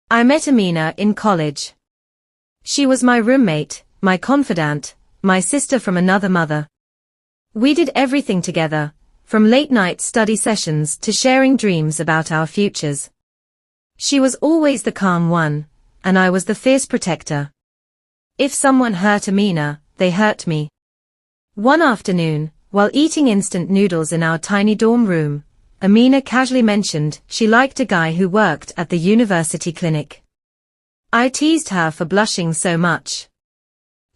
I met Amina in college. She was my roommate, my confidant, my sister from another mother. We did everything together, from late-night study sessions to sharing dreams about our futures. She was always the calm one, and I was the fierce protector. If someone hurt Amina, they hurt me. One afternoon, while eating instant noodles in our tiny dorm room, Amina casually mentioned she liked a guy who worked at the university clinic. I teased her for blushing so much.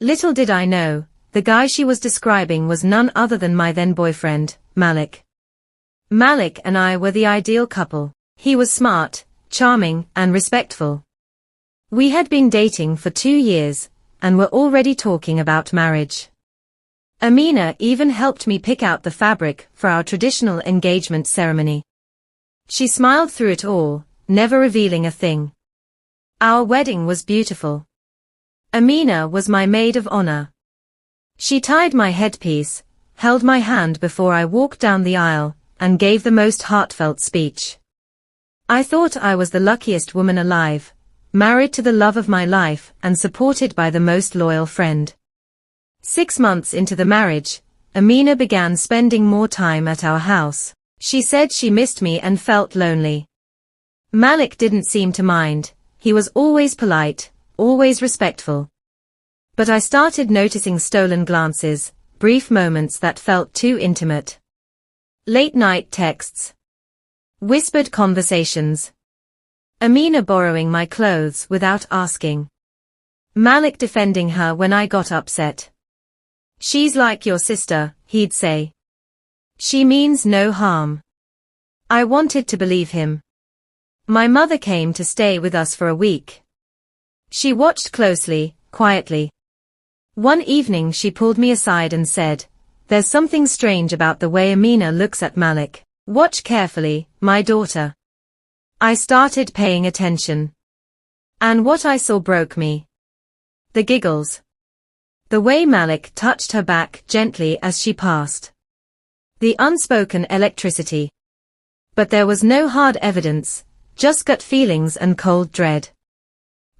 Little did I know, the guy she was describing was none other than my then boyfriend, Malik. Malik and I were the ideal couple. He was smart, charming, and respectful. We had been dating for 2 years, and were already talking about marriage. Amina even helped me pick out the fabric for our traditional engagement ceremony. She smiled through it all, never revealing a thing. Our wedding was beautiful. Amina was my maid of honor. She tied my headpiece, held my hand before I walked down the aisle, and gave the most heartfelt speech. I thought I was the luckiest woman alive, married to the love of my life and supported by the most loyal friend. 6 months into the marriage, Amina began spending more time at our house. She said she missed me and felt lonely. Malik didn't seem to mind. He was always polite, always respectful. But I started noticing stolen glances, brief moments that felt too intimate. Late-night texts. Whispered conversations. Amina borrowing my clothes without asking. Malik defending her when I got upset. "She's like your sister," he'd say. "She means no harm." I wanted to believe him. My mother came to stay with us for a week. She watched closely, quietly. One evening she pulled me aside and said, "There's something strange about the way Amina looks at Malik. Watch carefully, my daughter." I started paying attention. And what I saw broke me. The giggles. The way Malik touched her back gently as she passed. The unspoken electricity. But there was no hard evidence, just gut feelings and cold dread.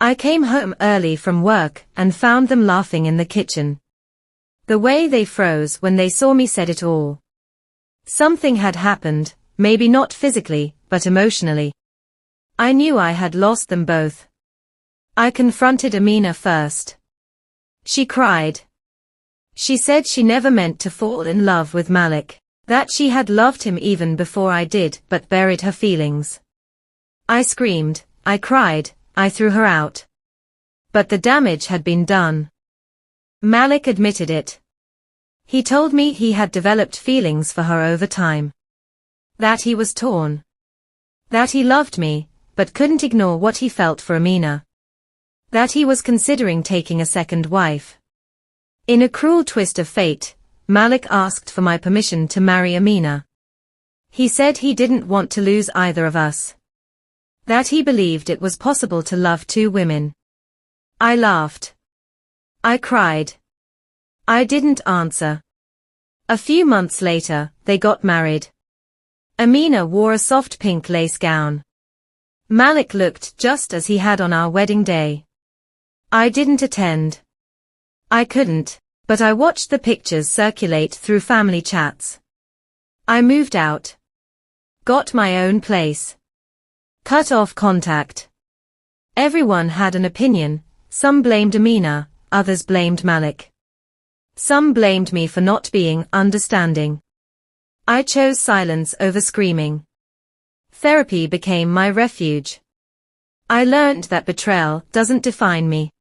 I came home early from work and found them laughing in the kitchen. The way they froze when they saw me said it all. Something had happened, maybe not physically, but emotionally. I knew I had lost them both. I confronted Amina first. She cried. She said she never meant to fall in love with Malik, that she had loved him even before I did but buried her feelings. I screamed, I cried, I threw her out. But the damage had been done. Malik admitted it. He told me he had developed feelings for her over time. That he was torn. That he loved me, but couldn't ignore what he felt for Amina. That he was considering taking a second wife. In a cruel twist of fate, Malik asked for my permission to marry Amina. He said he didn't want to lose either of us. That he believed it was possible to love 2 women. I laughed. I cried. I didn't answer. A few months later, they got married. Amina wore a soft pink lace gown. Malik looked just as he had on our wedding day. I didn't attend. I couldn't, but I watched the pictures circulate through family chats. I moved out. Got my own place. Cut off contact. Everyone had an opinion, some blamed Amina, others blamed Malik. Some blamed me for not being understanding. I chose silence over screaming. Therapy became my refuge. I learned that betrayal doesn't define me.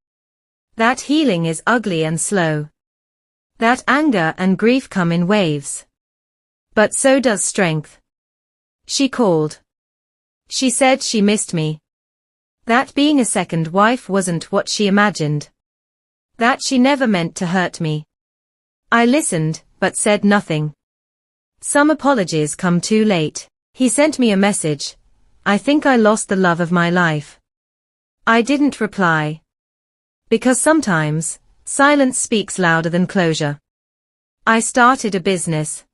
That healing is ugly and slow. That anger and grief come in waves. But so does strength. She called. She said she missed me. That being a second wife wasn't what she imagined. That she never meant to hurt me. I listened, but said nothing. Some apologies come too late. He sent me a message. "I think I lost the love of my life." I didn't reply. Because sometimes, silence speaks louder than closure. I started a business.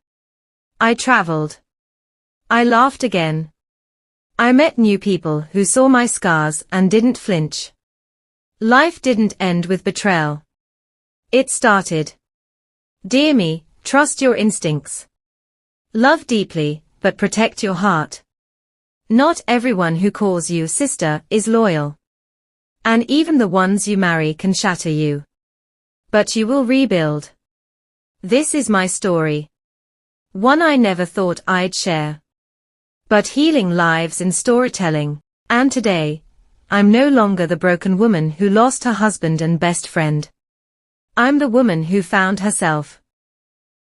I traveled. I laughed again. I met new people who saw my scars and didn't flinch. Life didn't end with betrayal. It started. Dear me, trust your instincts. Love deeply, but protect your heart. Not everyone who calls you sister is loyal. And even the ones you marry can shatter you. But you will rebuild. This is my story. One I never thought I'd share. But healing lives in storytelling. And today, I'm no longer the broken woman who lost her husband and best friend. I'm the woman who found herself.